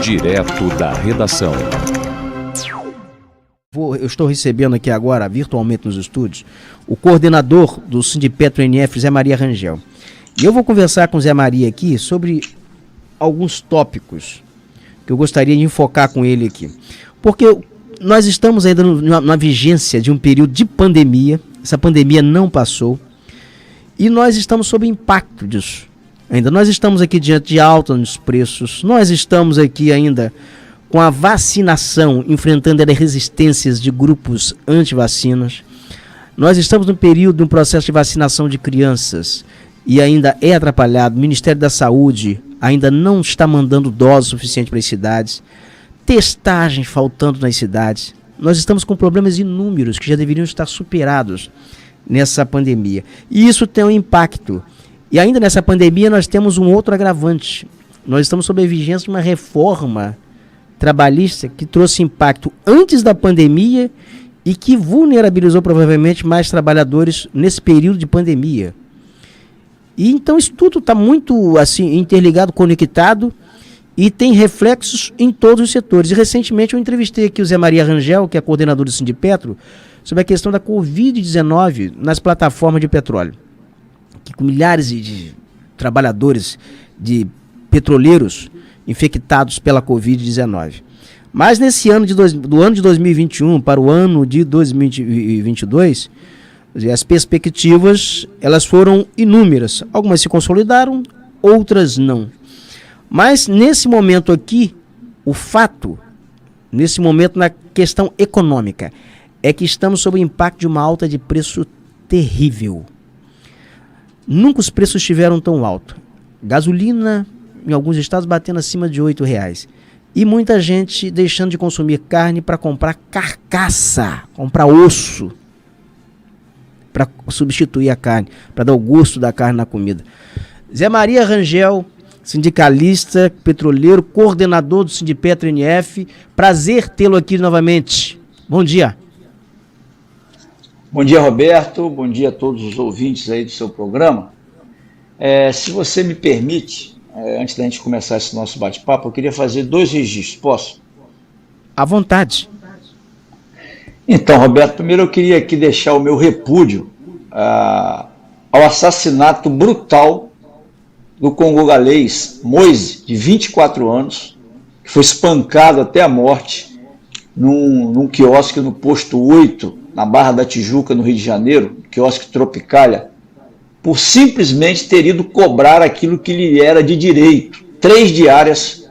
Direto da redação. Eu estou recebendo aqui agora, virtualmente nos estúdios, o coordenador do Sindipetro NF, Zé Maria Rangel. E eu vou conversar com o Zé Maria aqui sobre alguns tópicos que eu gostaria de enfocar com ele aqui. Porque nós estamos ainda na vigência de um período de pandemia, essa pandemia não passou, e nós estamos sob impacto disso. Ainda nós estamos aqui diante de alta nos preços, nós estamos aqui ainda com a vacinação, enfrentando as resistências de grupos anti-vacinas. Nós estamos no período de um processo de vacinação de crianças e ainda é atrapalhado. O Ministério da Saúde ainda não está mandando doses suficientes para as cidades. Testagem faltando nas cidades. Nós estamos com problemas inúmeros que já deveriam estar superados nessa pandemia. E isso tem um impacto. E ainda nessa pandemia nós temos um outro agravante. Nós estamos sob a vigência de uma reforma trabalhista que trouxe impacto antes da pandemia e que vulnerabilizou provavelmente mais trabalhadores nesse período de pandemia. E então isso tudo está muito assim interligado, conectado e tem reflexos em todos os setores. E recentemente eu entrevistei aqui o Zé Maria Rangel, que é coordenador do Sindipetro, sobre a questão da Covid-19 nas plataformas de petróleo. Que com milhares de trabalhadores, de petroleiros infectados pela Covid-19. Mas nesse ano do ano de 2021 para o ano de 2022, as perspectivas elas foram inúmeras. Algumas se consolidaram, outras não. Mas nesse momento aqui, o fato, nesse momento na questão econômica, é que estamos sob o impacto de uma alta de preço terrível. Nunca os preços estiveram tão altos. Gasolina, em alguns estados, batendo acima de R$8. E muita gente deixando de consumir carne para comprar carcaça, comprar osso, para substituir a carne, para dar o gosto da carne na comida. Zé Maria Rangel, sindicalista, petroleiro, coordenador do Sindipetro NF, prazer tê-lo aqui novamente. Bom dia. Bom dia, Roberto. Bom dia a todos os ouvintes aí do seu programa. Se você me permite, antes da gente começar esse nosso bate-papo, eu queria fazer 2 registros. Posso? À vontade. Então, Roberto, primeiro eu queria aqui deixar o meu repúdio ao assassinato brutal do congolês Moise, de 24 anos, que foi espancado até a morte num quiosque no posto 8, na Barra da Tijuca, no Rio de Janeiro, quiosque Tropicália, por simplesmente ter ido cobrar aquilo que lhe era de direito, 3 diárias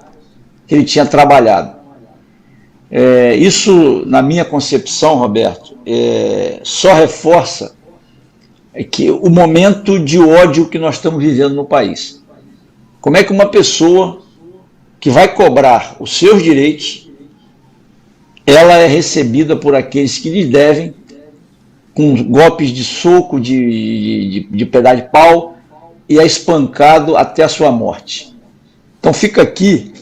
que ele tinha trabalhado. Isso, na minha concepção, Roberto, só reforça que o momento de ódio que nós estamos vivendo no país. Como é que uma pessoa que vai cobrar os seus direitos, ela é recebida por aqueles que lhe devem, com golpes de soco, de pedaço de pau, e é espancado até a sua morte. Então fica aqui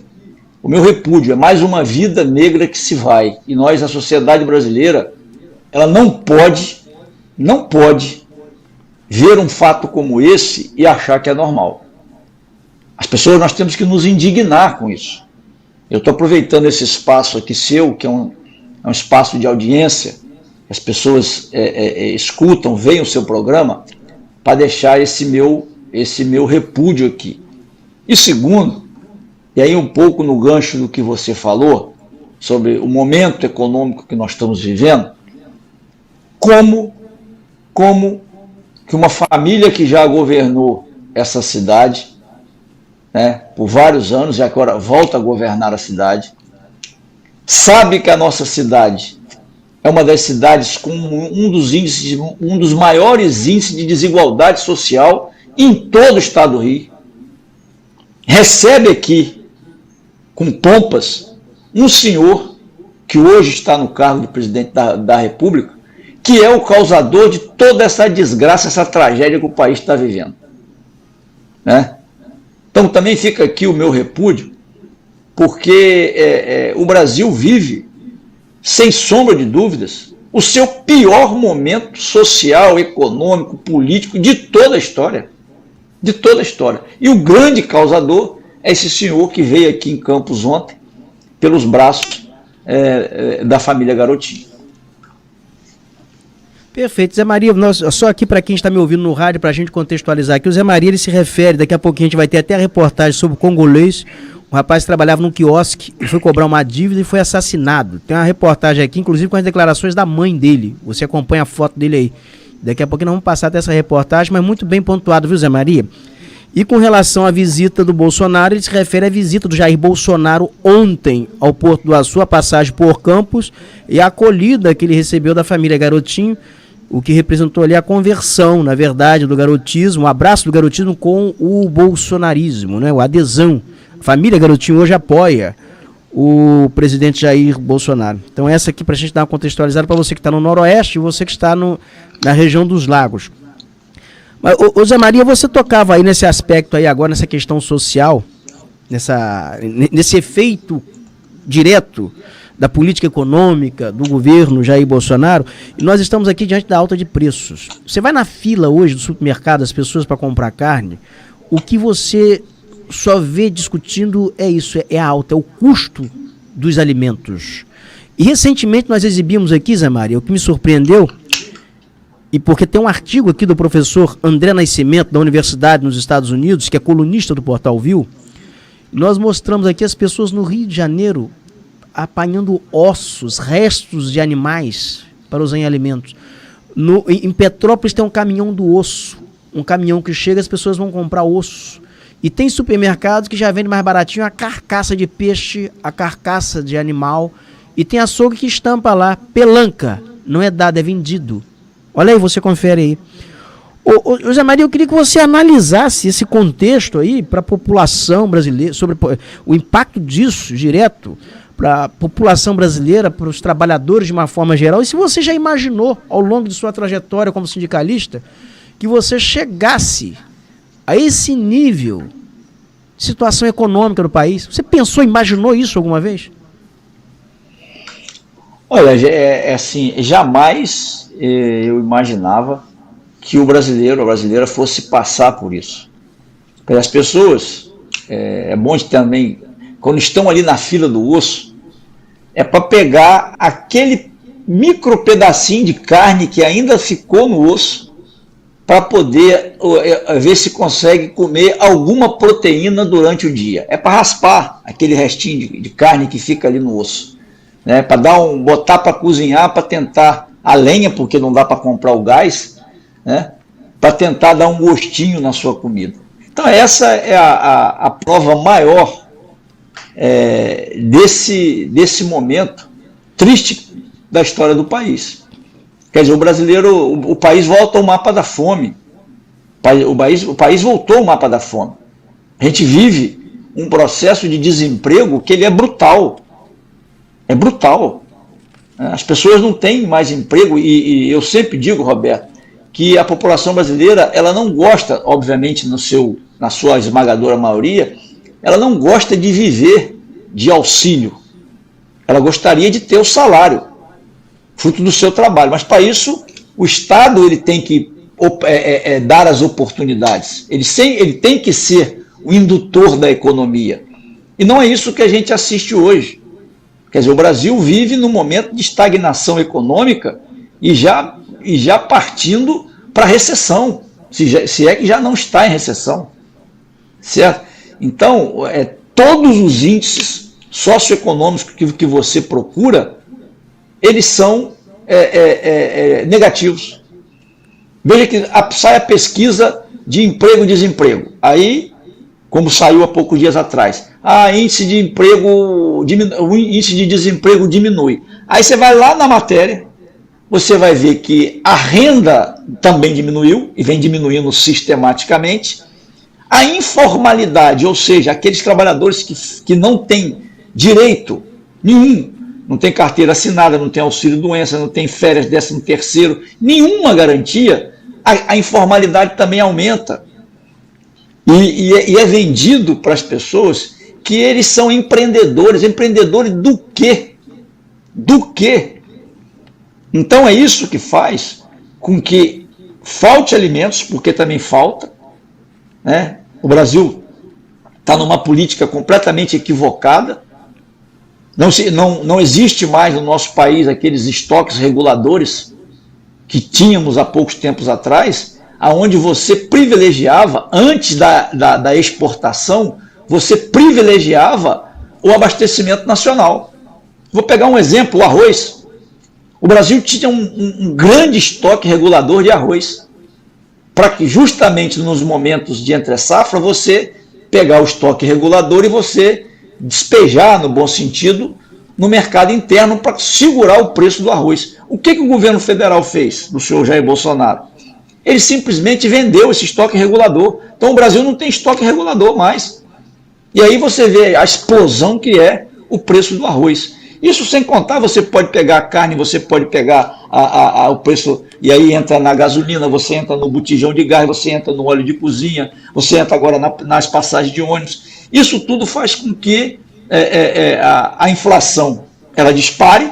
o meu repúdio, é mais uma vida negra que se vai. E nós, a sociedade brasileira, ela não pode ver um fato como esse e achar que é normal. As pessoas, nós temos que nos indignar com isso. Eu estou aproveitando esse espaço aqui seu, que é um espaço de audiência, as pessoas escutam, veem o seu programa, para deixar esse meu repúdio aqui. E segundo, e aí um pouco no gancho do que você falou, sobre o momento econômico que nós estamos vivendo, como que uma família que já governou essa cidade, né, por vários anos, e agora volta a governar a cidade, sabe que a nossa cidade é uma das cidades com um dos maiores índices de desigualdade social em todo o estado do Rio. Recebe aqui, com pompas, um senhor que hoje está no cargo de presidente da República, que é o causador de toda essa desgraça, essa tragédia que o país está vivendo. Né? Então também fica aqui o meu repúdio, porque o Brasil vive, sem sombra de dúvidas, o seu pior momento social, econômico, político de toda a história. De toda a história. E o grande causador é esse senhor que veio aqui em Campos ontem, pelos braços da família Garotinho. Perfeito. Zé Maria, só aqui para quem está me ouvindo no rádio, para a gente contextualizar aqui, o Zé Maria ele se refere, daqui a pouquinho a gente vai ter até a reportagem sobre o congolês. O rapaz trabalhava num quiosque e foi cobrar uma dívida e foi assassinado. Tem uma reportagem aqui, inclusive com as declarações da mãe dele. Você acompanha a foto dele aí. Daqui a pouquinho nós vamos passar até essa reportagem, mas muito bem pontuado, viu, Zé Maria? E com relação à visita do Bolsonaro, ele se refere à visita do Jair Bolsonaro ontem ao Porto do Açu, a passagem por Campos e a acolhida que ele recebeu da família Garotinho, o que representou ali a conversão, na verdade, do garotismo, o abraço do garotismo com o bolsonarismo, né? A adesão. A família Garotinho hoje apoia o presidente Jair Bolsonaro. Então essa aqui para a gente dar uma contextualizada para você que está no Noroeste e você que está na região dos Lagos. Mas, ô Zé Maria, você tocava aí nesse aspecto aí agora, nessa questão social, nesse efeito direto da política econômica do governo Jair Bolsonaro, e nós estamos aqui diante da alta de preços. Você vai na fila hoje do supermercado, as pessoas para comprar carne, o que você só vê discutindo é isso, é a alta, é o custo dos alimentos. E recentemente nós exibimos aqui, Zé Maria, o que me surpreendeu, e porque tem um artigo aqui do professor André Nascimento, da Universidade nos Estados Unidos, que é colunista do Portal Viu, nós mostramos aqui as pessoas no Rio de Janeiro apanhando ossos, restos de animais para usar em alimentos. Em Petrópolis tem um caminhão do osso, um caminhão que chega, as pessoas vão comprar osso. E tem supermercados que já vendem mais baratinho a carcaça de peixe, a carcaça de animal, e tem açougue que estampa lá, pelanca, não é dado, é vendido. Olha aí, você confere aí. Ô Zé Maria, eu queria que você analisasse esse contexto aí para a população brasileira, sobre o impacto disso direto para a população brasileira, para os trabalhadores de uma forma geral. E se você já imaginou, ao longo de sua trajetória como sindicalista, que você chegasse a esse nível de situação econômica do país? Você pensou, imaginou isso alguma vez? Olha, assim, jamais eu imaginava que o brasileiro, a brasileira fosse passar por isso. Porque as pessoas, é bom também, quando estão ali na fila do osso, é para pegar aquele micro pedacinho de carne que ainda ficou no osso, para poder ver se consegue comer alguma proteína durante o dia. É para raspar aquele restinho de carne que fica ali no osso, né? Para botar para cozinhar, para tentar a lenha, porque não dá para comprar o gás, né? Para tentar dar um gostinho na sua comida. Então essa é a prova maior desse momento triste da história do país. Quer dizer, o brasileiro, o país volta ao mapa da fome. O país voltou ao mapa da fome. A gente vive um processo de desemprego que ele é brutal. É brutal. As pessoas não têm mais emprego e eu sempre digo, Roberto, que a população brasileira, ela não gosta, obviamente, na sua esmagadora maioria, ela não gosta de viver de auxílio. Ela gostaria de ter o salário, fruto do seu trabalho. Mas para isso, o Estado ele tem que dar as oportunidades. Ele tem que ser o indutor da economia. E não é isso que a gente assiste hoje. Quer dizer, o Brasil vive num momento de estagnação econômica e já partindo para a recessão, se é que já não está em recessão. Certo? Então, todos os índices socioeconômicos que você procura, eles são negativos. Veja que sai a pesquisa de emprego e desemprego. Aí, como saiu há poucos dias atrás, índice o índice de desemprego diminui. Aí você vai lá na matéria, você vai ver que a renda também diminuiu, e vem diminuindo sistematicamente. A informalidade, ou seja, aqueles trabalhadores que não têm direito nenhum, não tem carteira assinada, não tem auxílio-doença, não tem férias 13º, nenhuma garantia, a informalidade também aumenta. E é vendido para as pessoas que eles são empreendedores. Empreendedores do quê? Do quê? Então é isso que faz com que falte alimentos, porque também falta, né? O Brasil está numa política completamente equivocada. Não existe mais no nosso país aqueles estoques reguladores que tínhamos há poucos tempos atrás, aonde você privilegiava, antes da exportação, você privilegiava o abastecimento nacional. Vou pegar um exemplo, o arroz. O Brasil tinha um grande estoque regulador de arroz, para que justamente nos momentos de entre-safra você pegar o estoque regulador e você despejar, no bom sentido, no mercado interno para segurar o preço do arroz. O que o governo federal fez, do senhor Jair Bolsonaro? Ele simplesmente vendeu esse estoque regulador. Então o Brasil não tem estoque regulador mais. E aí você vê a explosão que é o preço do arroz. Isso sem contar, você pode pegar a carne, você pode pegar o preço, e aí entra na gasolina, você entra no botijão de gás, você entra no óleo de cozinha, você entra agora nas passagens de ônibus. Isso tudo faz com que a inflação ela dispare,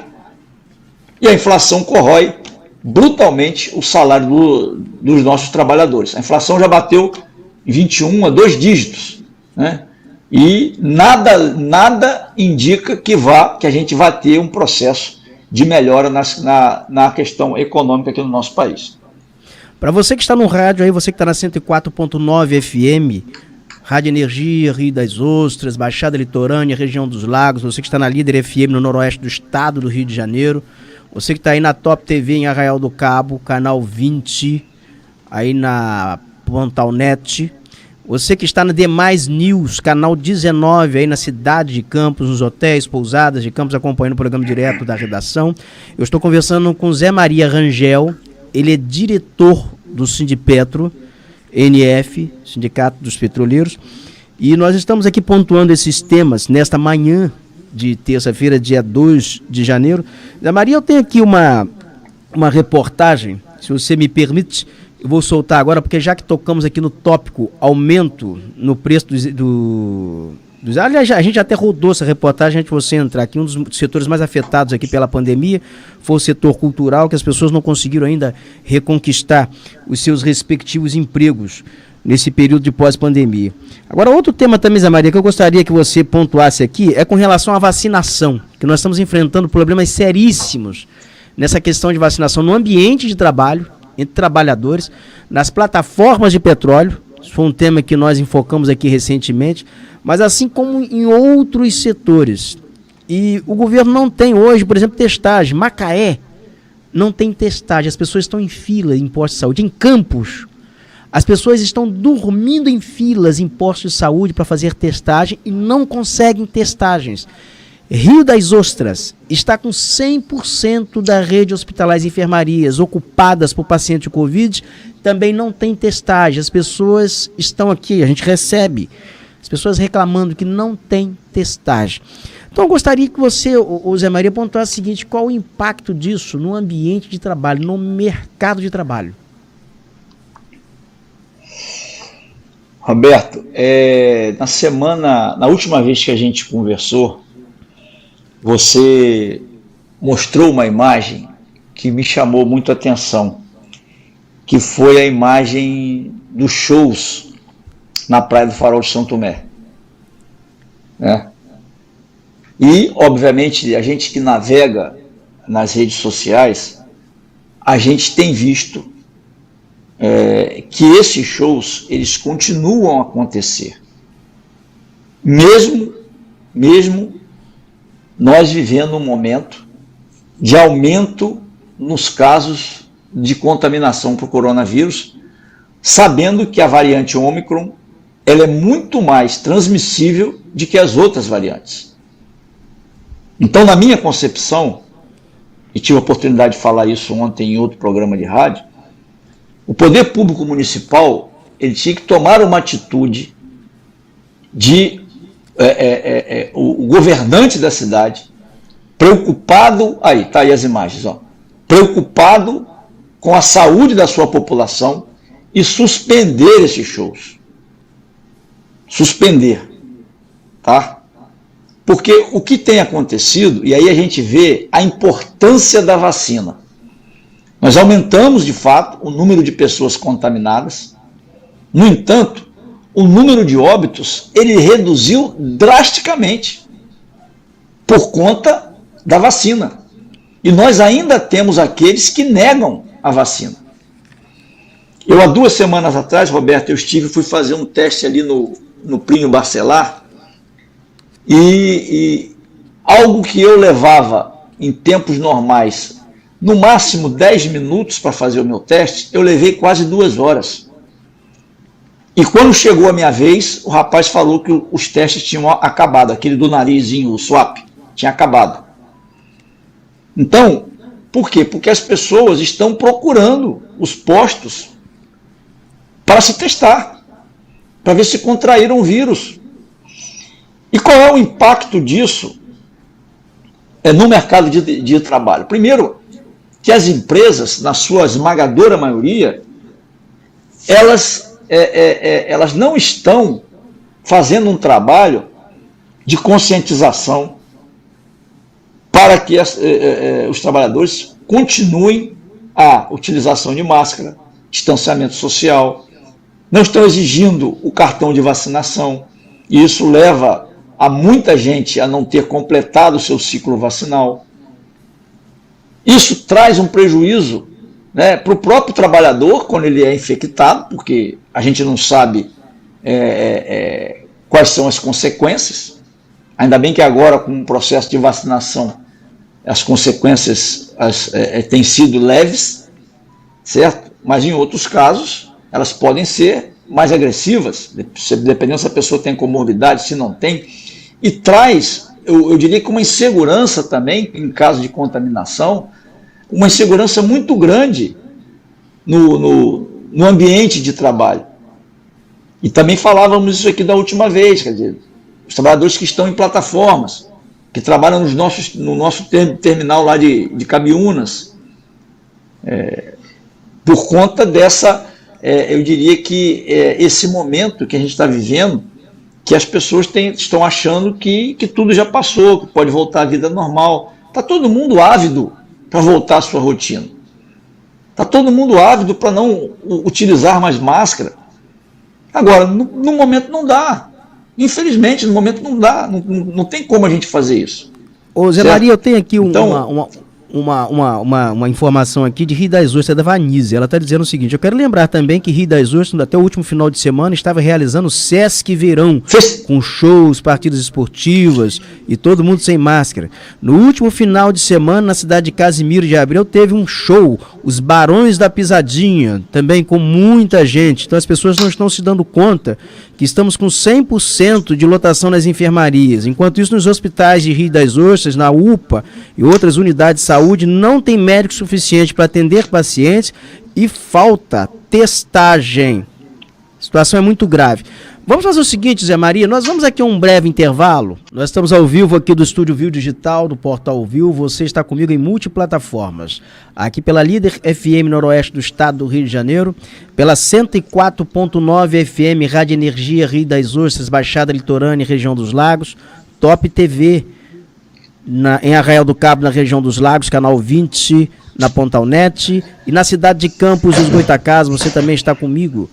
e a inflação corrói brutalmente o salário dos nossos trabalhadores. A inflação já bateu em 21 a 2 dígitos, né? E nada indica que a gente vai ter um processo de melhora na questão econômica aqui no nosso país. Para você que está no rádio aí, você que está na 104.9 FM, Rádio Energia, Rio das Ostras, Baixada Litorânea, região dos Lagos, você que está na Líder FM no noroeste do estado do Rio de Janeiro, você que está aí na Top TV em Arraial do Cabo, canal 20, aí na Pontalnet, você que está na Demais News, canal 19, aí na cidade de Campos, nos hotéis, pousadas de Campos, acompanhando o programa direto da redação. Eu estou conversando com Zé Maria Rangel, ele é diretor do Sindipetro, NF, Sindicato dos Petroleiros, e nós estamos aqui pontuando esses temas nesta manhã de terça-feira, dia 2 de janeiro. Zé Maria, eu tenho aqui uma reportagem, se você me permite. Eu vou soltar agora, porque já que tocamos aqui no tópico aumento no preço dos... Aliás, a gente até rodou essa reportagem antes de você entrar aqui. Um dos setores mais afetados aqui pela pandemia foi o setor cultural, que as pessoas não conseguiram ainda reconquistar os seus respectivos empregos nesse período de pós-pandemia. Agora, outro tema também, Zé Maria, que eu gostaria que você pontuasse aqui, é com relação à vacinação, que nós estamos enfrentando problemas seríssimos nessa questão de vacinação no ambiente de trabalho, entre trabalhadores, nas plataformas de petróleo. Isso foi um tema que nós enfocamos aqui recentemente, mas assim como em outros setores. E o governo não tem hoje, por exemplo, testagem. Macaé não tem testagem, as pessoas estão em fila em postos de saúde. Em Campos, as pessoas estão dormindo em filas em postos de saúde para fazer testagem e não conseguem testagens. Rio das Ostras está com 100% da rede hospitalar e enfermarias ocupadas por pacientes de Covid, também não tem testagem. As pessoas estão aqui, a gente recebe as pessoas reclamando que não tem testagem. Então eu gostaria que você, Zé Maria, pontuasse o seguinte: qual o impacto disso no ambiente de trabalho, no mercado de trabalho? Roberto, na última vez que a gente conversou, você mostrou uma imagem que me chamou muito a atenção, que foi a imagem dos shows na Praia do Farol de São Tomé, né? E, obviamente, a gente que navega nas redes sociais, a gente tem visto que esses shows, eles continuam a acontecer, mesmo nós vivendo um momento de aumento nos casos de contaminação por coronavírus, sabendo que a variante Ômicron ela é muito mais transmissível do que as outras variantes. Então, na minha concepção, e tive a oportunidade de falar isso ontem em outro programa de rádio, o poder público municipal ele tinha que tomar uma atitude de o governante da cidade, preocupado, aí as imagens, preocupado com a saúde da sua população, e suspender esses shows. Suspender, tá? Porque o que tem acontecido, e aí a gente vê a importância da vacina. Nós aumentamos, de fato, o número de pessoas contaminadas. No entanto, o número de óbitos ele reduziu drasticamente por conta da vacina. E nós ainda temos aqueles que negam a vacina. Eu, há 2 semanas atrás, Roberto, fui fazer um teste ali no Plínio Bacelar, e algo que eu levava em tempos normais, no máximo 10 minutos para fazer o meu teste, eu levei quase 2 horas. E quando chegou a minha vez, o rapaz falou que os testes tinham acabado, aquele do narizinho, o swap, tinha acabado. Então, por quê? Porque as pessoas estão procurando os postos para se testar, para ver se contraíram o vírus. E qual é o impacto disso no mercado de trabalho? Primeiro, que as empresas, na sua esmagadora maioria, elas não estão fazendo um trabalho de conscientização para que os trabalhadores continuem a utilização de máscara, distanciamento social, não estão exigindo o cartão de vacinação, e isso leva a muita gente a não ter completado o seu ciclo vacinal. Isso traz um prejuízo, né, para o próprio trabalhador quando ele é infectado, porque a gente não sabe quais são as consequências. Ainda bem que agora, com o processo de vacinação, as consequências têm sido leves, certo? Mas em outros casos, elas podem ser mais agressivas, dependendo se a pessoa tem comorbidade, se não tem, e traz, eu diria que uma insegurança também, em caso de contaminação, uma insegurança muito grande no ambiente de trabalho. E também falávamos isso aqui da última vez, quer dizer, os trabalhadores que estão em plataformas, que trabalham no nosso terminal lá de Cabiúnas, por conta dessa, eu diria que esse momento que a gente está vivendo, que as pessoas estão achando que tudo já passou, que pode voltar à vida normal. Está todo mundo ávido para voltar à sua rotina. Está todo mundo ávido para não utilizar mais máscara. Agora, no momento não dá. Infelizmente, no momento não dá. Não tem como a gente fazer isso. Ô Zé Maria, eu tenho aqui uma informação aqui de Rio das Ostras, da Vanise. Ela está dizendo o seguinte: eu quero lembrar também que Rio das Ostras, até o último final de semana, estava realizando o Sesc Verão, com shows, partidas esportivas e todo mundo sem máscara. No último final de semana, na cidade de Casimiro de Abreu, teve um show, os Barões da Pisadinha, também com muita gente. Então as pessoas não estão se dando conta que estamos com 100% de lotação nas enfermarias. Enquanto isso, nos hospitais de Rio das Ostras, na UPA e outras unidades de saúde, não tem médico suficiente para atender pacientes e falta testagem. A situação é muito grave. Vamos fazer o seguinte, Zé Maria, nós vamos aqui a um breve intervalo. Nós estamos ao vivo aqui do Estúdio Viu Digital, do Portal Viu. Você está comigo em multiplataformas. Aqui pela Líder FM Noroeste do Estado do Rio de Janeiro, pela 104.9 FM Rádio Energia Rio das Ostras, Baixada Litorânea e Região dos Lagos, Top TV em Arraial do Cabo, na região dos Lagos, canal 20, na Pontalnet, e na cidade de Campos dos Goitacazes, você também está comigo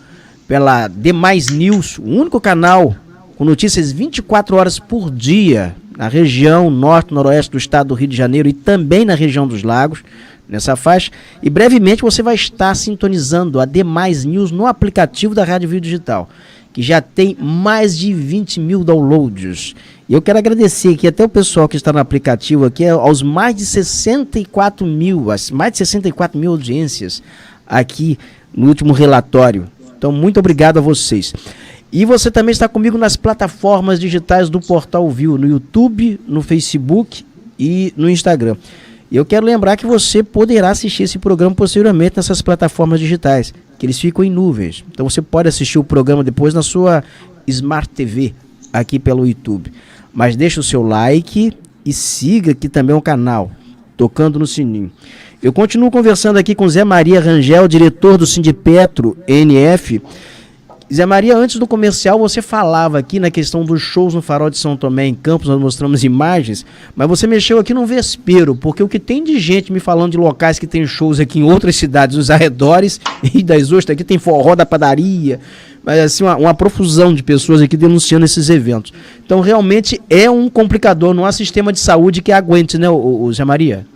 pela Demais News, o único canal com notícias 24 horas por dia na região norte, noroeste do estado do Rio de Janeiro e também na região dos Lagos, nessa faixa. E brevemente você vai estar sintonizando a Demais News no aplicativo da Rádio Viu Digital, que já tem mais de 20 mil downloads. E eu quero agradecer aqui até o pessoal que está no aplicativo aqui, aos mais de 64 mil audiências aqui no último relatório. Então, muito obrigado a vocês. E você também está comigo nas plataformas digitais do Portal Viu, no YouTube, no Facebook e no Instagram. E eu quero lembrar que você poderá assistir esse programa posteriormente nessas plataformas digitais, que eles ficam em nuvens. Então você pode assistir o programa depois na sua Smart TV, aqui pelo YouTube. Mas deixa o seu like e siga aqui também o canal, tocando no sininho. Eu continuo conversando aqui com Zé Maria Rangel, diretor do Sindipetro NF. Zé Maria, antes do comercial você falava aqui na questão dos shows no Farol de São Tomé, em Campos, nós mostramos imagens, mas você mexeu aqui no vespeiro, porque o que tem de gente me falando de locais que tem shows aqui em outras cidades, nos arredores, e das ostras, aqui tem forró da padaria, mas assim, uma profusão de pessoas aqui denunciando esses eventos. Então, realmente é um complicador, não há sistema de saúde que aguente, né, o Zé Maria?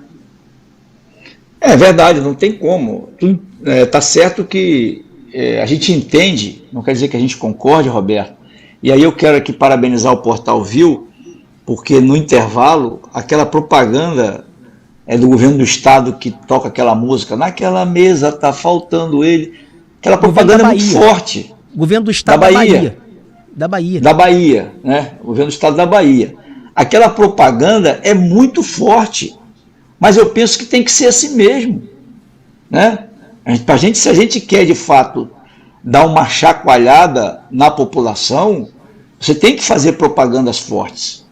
É verdade, não tem como. Tá certo que a gente entende, não quer dizer que a gente concorde, Roberto, e aí eu quero aqui parabenizar o Portal Viu, porque no intervalo, aquela propaganda do governo do estado que toca aquela música, naquela mesa tá faltando ele, aquela propaganda é muito forte. Governo do estado da Bahia. Da Bahia. Da Bahia, né? O governo do estado da Bahia. Aquela propaganda é muito forte, mas eu penso que tem que ser assim mesmo, né? Se a gente quer de fato dar uma chacoalhada na população, você tem que fazer propagandas fortes.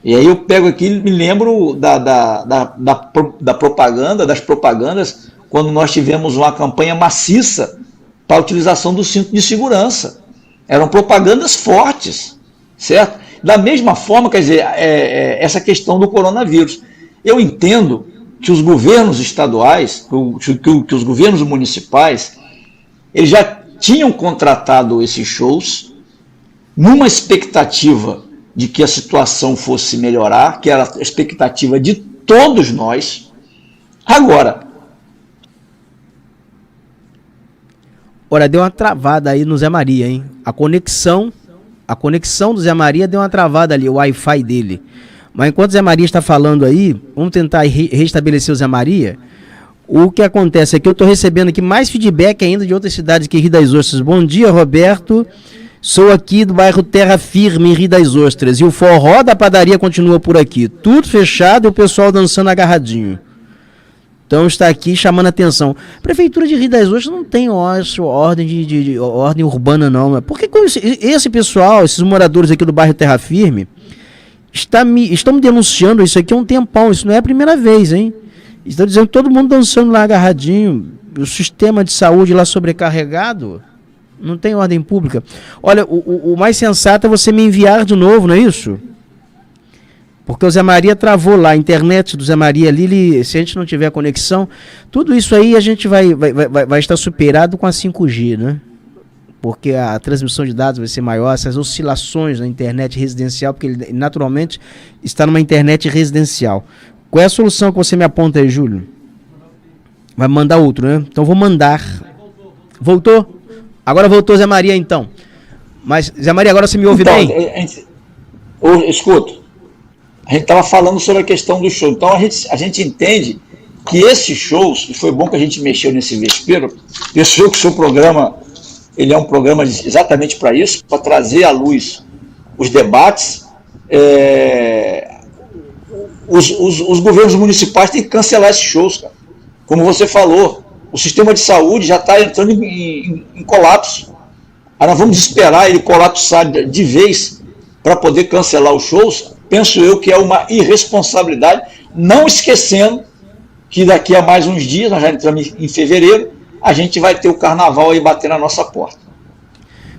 E aí eu pego aqui e me lembro da propaganda, das propagandas, quando nós tivemos uma campanha maciça para a utilização do cinto de segurança. Eram propagandas fortes, certo? Da mesma forma, quer dizer, essa questão do coronavírus. Eu entendo que os governos estaduais, que os governos municipais, eles já tinham contratado esses shows numa expectativa de que a situação fosse melhorar, que era a expectativa de todos nós. Agora, olha, deu uma travada aí no Zé Maria, hein? A conexão do Zé Maria deu uma travada ali, o Wi-Fi dele. Mas enquanto o Zé Maria está falando aí, vamos tentar restabelecer o Zé Maria. O que acontece é que eu estou recebendo aqui mais feedback ainda de outras cidades que Rio das Ostras. Bom dia, Roberto. Sou aqui do bairro Terra Firme, em Rio das Ostras. E o forró da padaria continua por aqui. Tudo fechado e o pessoal dançando agarradinho. Então está aqui chamando a atenção. Prefeitura de Rio das Ostras não tem ordem de ordem urbana, não. Por que esse pessoal, esses moradores aqui do bairro Terra Firme, estão me denunciando isso aqui há um tempão? Isso não é a primeira vez, hein? Estão dizendo que todo mundo dançando lá agarradinho, o sistema de saúde lá sobrecarregado, não tem ordem pública. Olha, o mais sensato é você me enviar de novo, não é isso? Porque o Zé Maria travou lá, a internet do Zé Maria ali, se a gente não tiver conexão, tudo isso aí a gente vai estar superado com a 5G, né? Porque a transmissão de dados vai ser maior, essas oscilações na internet residencial, porque ele naturalmente está numa internet residencial. Qual é a solução que você me aponta aí, Júlio? Vai mandar outro, né? Então vou mandar. Voltou? Agora voltou, Zé Maria, então. Mas, Zé Maria, agora você me ouve bem? Escuto. A gente estava falando sobre a questão do show. Então a gente entende que esses shows, e foi bom que a gente mexeu nesse vespeiro, pensou que o seu programa, ele é um programa exatamente para isso, para trazer à luz os debates. Os governos municipais têm que cancelar esses shows, cara. Como você falou, o sistema de saúde já está entrando em colapso. Aí nós vamos esperar ele colapsar de vez para poder cancelar os shows. Penso eu que é uma irresponsabilidade, não esquecendo que daqui a mais uns dias, nós já entramos em fevereiro, a gente vai ter o carnaval aí bater na nossa porta.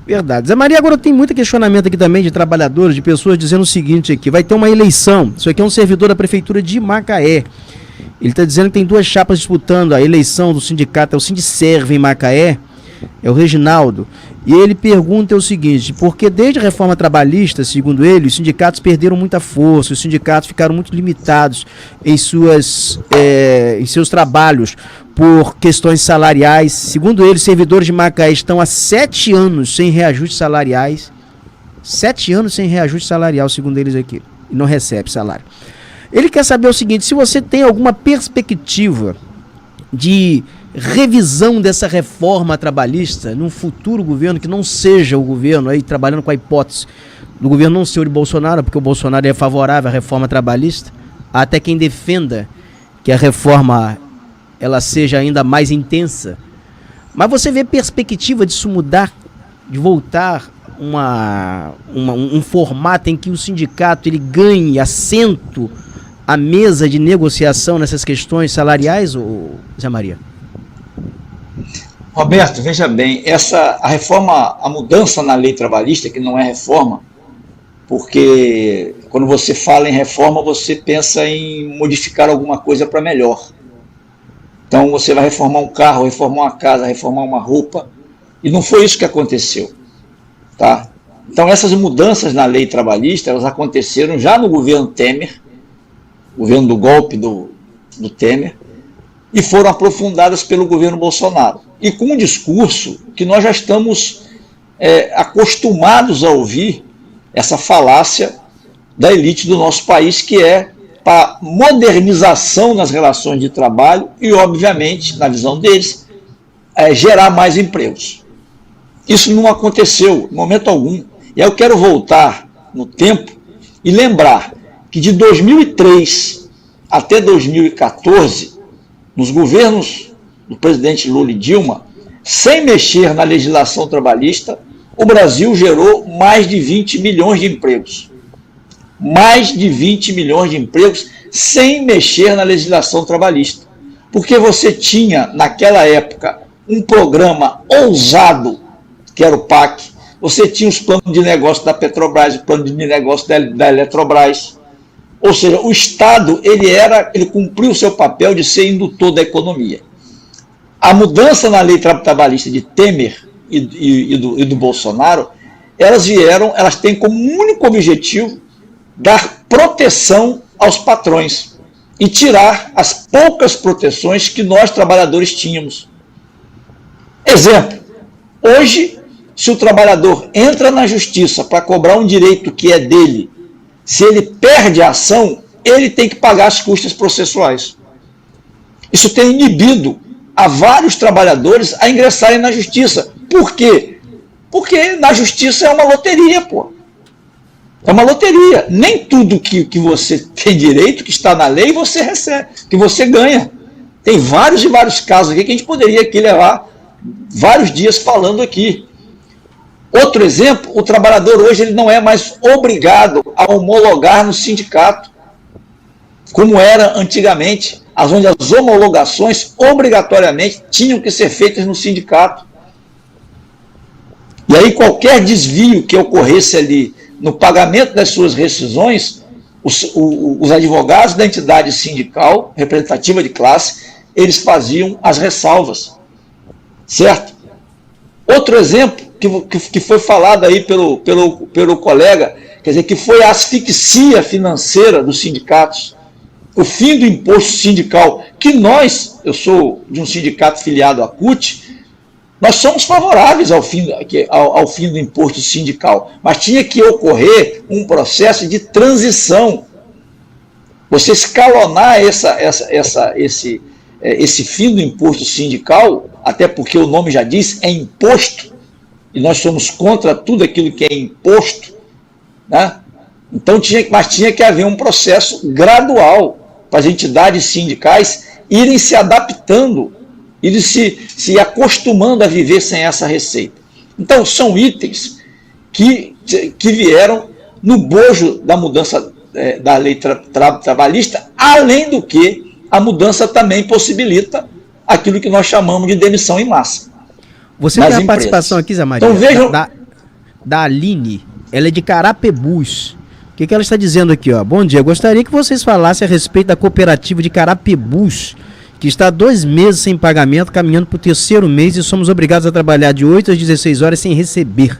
Verdade. Zé Maria, agora tem muito questionamento aqui também de trabalhadores, de pessoas dizendo o seguinte aqui, vai ter uma eleição, isso aqui é um servidor da prefeitura de Macaé, ele está dizendo que tem duas chapas disputando a eleição do sindicato, é o Sindicerve em Macaé, é o Reginaldo, e ele pergunta o seguinte, porque desde a reforma trabalhista, segundo ele, os sindicatos perderam muita força, os sindicatos ficaram muito limitados em seus trabalhos por questões salariais. Segundo ele, os servidores de Macaé estão há 7 anos sem reajustes salariais, 7 anos sem reajuste salarial, segundo eles aqui, e não recebe salário. Ele quer saber o seguinte, se você tem alguma perspectiva de revisão dessa reforma trabalhista num futuro governo que não seja o governo, aí trabalhando com a hipótese do governo não ser o de Bolsonaro, porque o Bolsonaro é favorável à reforma trabalhista, até quem defenda que a reforma ela seja ainda mais intensa. Mas você vê perspectiva disso mudar, de voltar um formato em que o sindicato ele ganhe assento à mesa de negociação nessas questões salariais, Zé Maria? Roberto, veja bem, a reforma, a mudança na lei trabalhista, que não é reforma, porque quando você fala em reforma, você pensa em modificar alguma coisa para melhor. Então você vai reformar um carro, reformar uma casa, reformar uma roupa, e não foi isso que aconteceu. Tá? Então, essas mudanças na lei trabalhista, elas aconteceram já no governo Temer, governo do golpe do Temer, e foram aprofundadas pelo governo Bolsonaro. E com um discurso que nós já estamos acostumados a ouvir, essa falácia da elite do nosso país, que é para modernização nas relações de trabalho e, obviamente, na visão deles, gerar mais empregos. Isso não aconteceu em momento algum. E aí eu quero voltar no tempo e lembrar que de 2003 até 2014, nos governos do presidente Lula e Dilma, sem mexer na legislação trabalhista, o Brasil gerou mais de 20 milhões de empregos. Mais de 20 milhões de empregos sem mexer na legislação trabalhista. Porque você tinha, naquela época, um programa ousado, que era o PAC, você tinha os planos de negócio da Petrobras, o plano de negócio da Eletrobras. Ou seja, o Estado ele cumpriu o seu papel de ser indutor da economia. A mudança na lei trabalhista de Temer e do Bolsonaro, elas têm como único objetivo dar proteção aos patrões e tirar as poucas proteções que nós, trabalhadores, tínhamos. Exemplo, hoje, se o trabalhador entra na justiça para cobrar um direito que é dele, se ele perde a ação, ele tem que pagar as custas processuais. Isso tem inibido a vários trabalhadores a ingressarem na justiça. Por quê? Porque na justiça é uma loteria, pô. É uma loteria. Nem tudo que você tem direito, que está na lei, você recebe, que você ganha. Tem vários e vários casos aqui que a gente poderia aqui levar vários dias falando aqui. Outro exemplo, o trabalhador hoje ele não é mais obrigado a homologar no sindicato, como era antigamente, onde as homologações obrigatoriamente tinham que ser feitas no sindicato. E aí qualquer desvio que ocorresse ali no pagamento das suas rescisões, os advogados da entidade sindical, representativa de classe, eles faziam as ressalvas. Certo? Outro exemplo que foi falado aí pelo colega, quer dizer, que foi a asfixia financeira dos sindicatos, o fim do imposto sindical, que eu sou de um sindicato filiado à CUT, nós somos favoráveis ao fim do imposto sindical, mas tinha que ocorrer um processo de transição. Você escalonar esse fim do imposto sindical, até porque o nome já diz, é imposto, e nós somos contra tudo aquilo que é imposto, né? Então tinha que haver um processo gradual para as entidades sindicais irem se adaptando, irem se acostumando a viver sem essa receita. Então são itens que vieram no bojo da mudança da lei trabalhista, além do que a mudança também possibilita aquilo que nós chamamos de demissão em massa. Você tem a participação aqui, Zé Maria, então, vejam... da Aline, ela é de Carapebus. O que ela está dizendo aqui? Ó? Bom dia, gostaria que vocês falassem a respeito da cooperativa de Carapebus, que está há 2 meses sem pagamento, caminhando para o 3º mês e somos obrigados a trabalhar de 8 às 16 horas sem receber.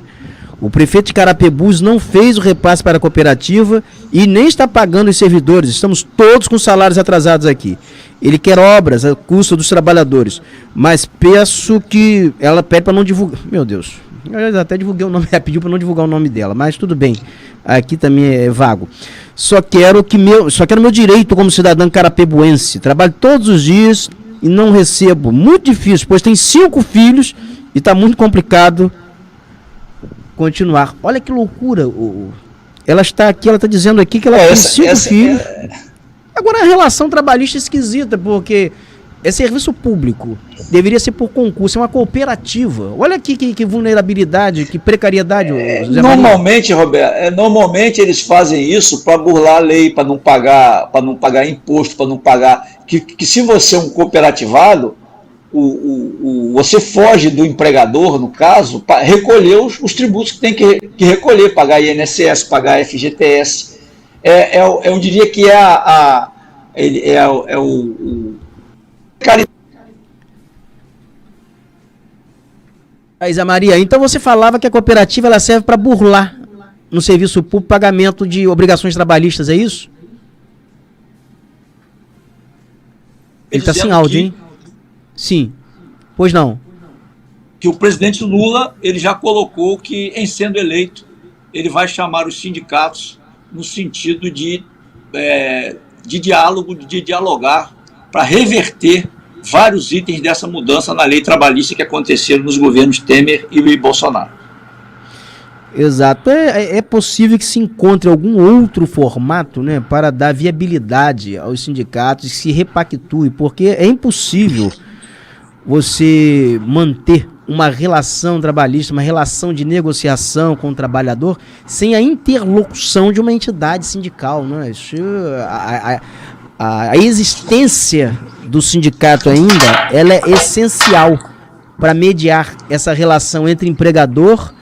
O prefeito de Carapebus não fez o repasse para a cooperativa e nem está pagando os servidores. Estamos todos com salários atrasados aqui. Ele quer obras a custo dos trabalhadores, mas peço que ela pede para não divulgar. Meu Deus, eu até divulguei o nome, ela pediu para não divulgar o nome dela, mas tudo bem. Aqui também é vago. Só quero meu direito como cidadão carapebuense. Trabalho todos os dias e não recebo. Muito difícil, pois tem 5 filhos e está muito complicado continuar. Olha que loucura. Ela está aqui, ela está dizendo aqui que ela tem 5 filhos. Agora a relação trabalhista é esquisita, porque é serviço público. Deveria ser por concurso, é uma cooperativa. Olha aqui que vulnerabilidade, que precariedade. Normalmente, Roberto, normalmente eles fazem isso para burlar a lei, para não pagar imposto, para não pagar. Que se você é um cooperativado, você foge do empregador, no caso, para recolher os tributos que tem que recolher, pagar INSS, pagar FGTS. Eu diria que Aí, Zé Maria, então você falava que a cooperativa ela serve para burlar no serviço público pagamento de obrigações trabalhistas, é isso? Ele está sem áudio, hein? Sim. Pois não. Que o presidente Lula ele já colocou que, em sendo eleito, ele vai chamar os sindicatos no sentido de diálogo, de dialogar, para reverter vários itens dessa mudança na lei trabalhista que aconteceram nos governos Temer e Bolsonaro. Exato. É possível que se encontre algum outro formato, né, para dar viabilidade aos sindicatos e se repactue, porque é impossível você manter uma relação trabalhista, uma relação de negociação com o trabalhador sem a interlocução de uma entidade sindical, né? Isso, a existência do sindicato ainda, ela é essencial para mediar essa relação entre empregador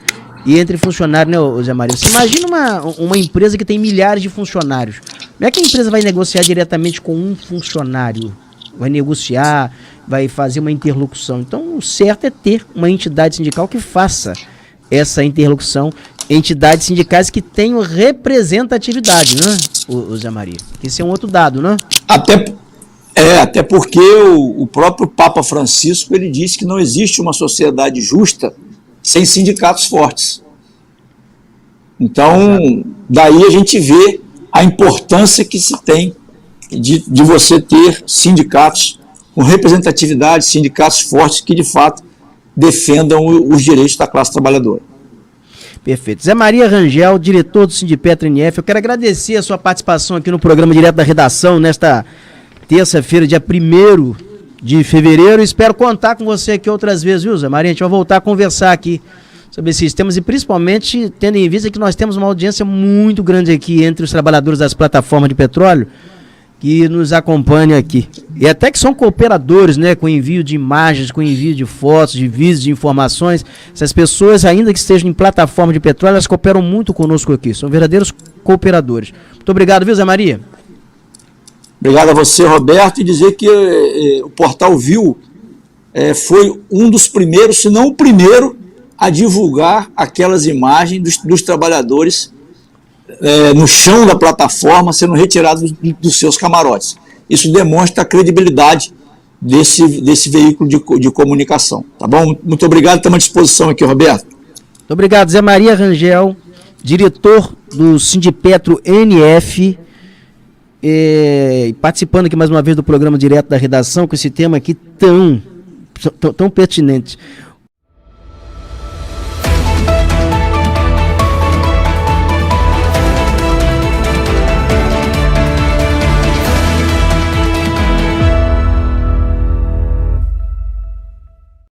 e entre funcionário, né, Zé Maria? Você imagina uma empresa que tem milhares de funcionários. Como é que a empresa vai negociar diretamente com um funcionário? Vai negociar, vai fazer uma interlocução. Então, o certo é ter uma entidade sindical que faça essa interlocução. Entidades sindicais que tenham representatividade, né, o Zé Maria? Esse é um outro dado, né? Até porque o próprio Papa Francisco ele disse que não existe uma sociedade justa sem sindicatos fortes. Então, daí a gente vê a importância que se tem de você ter sindicatos com representatividade, sindicatos fortes que, de fato, defendam os direitos da classe trabalhadora. Perfeito. Zé Maria Rangel, diretor do Sindipetro NF, eu quero agradecer a sua participação aqui no programa Direto da Redação, nesta terça-feira, dia 1º de fevereiro. Espero contar com você aqui outras vezes, viu, Zé Maria? A gente vai voltar a conversar aqui sobre esses temas e principalmente tendo em vista que nós temos uma audiência muito grande aqui entre os trabalhadores das plataformas de petróleo que nos acompanham aqui. E até que são cooperadores, né, com envio de imagens, com envio de fotos, de vídeos, de informações. Essas pessoas, ainda que estejam em plataforma de petróleo, elas cooperam muito conosco aqui. São verdadeiros cooperadores. Muito obrigado, viu, Zé Maria? Obrigado a você, Roberto, e dizer que o Portal Viu foi um dos primeiros, se não o primeiro, a divulgar aquelas imagens dos trabalhadores no chão da plataforma sendo retirados dos seus camarotes. Isso demonstra a credibilidade desse veículo de comunicação. Tá bom? Muito obrigado, estamos à disposição aqui, Roberto. Muito obrigado, Zé Maria Rangel, diretor do Sindipetro NF, participando aqui mais uma vez do programa Direto da Redação, com esse tema aqui tão pertinente.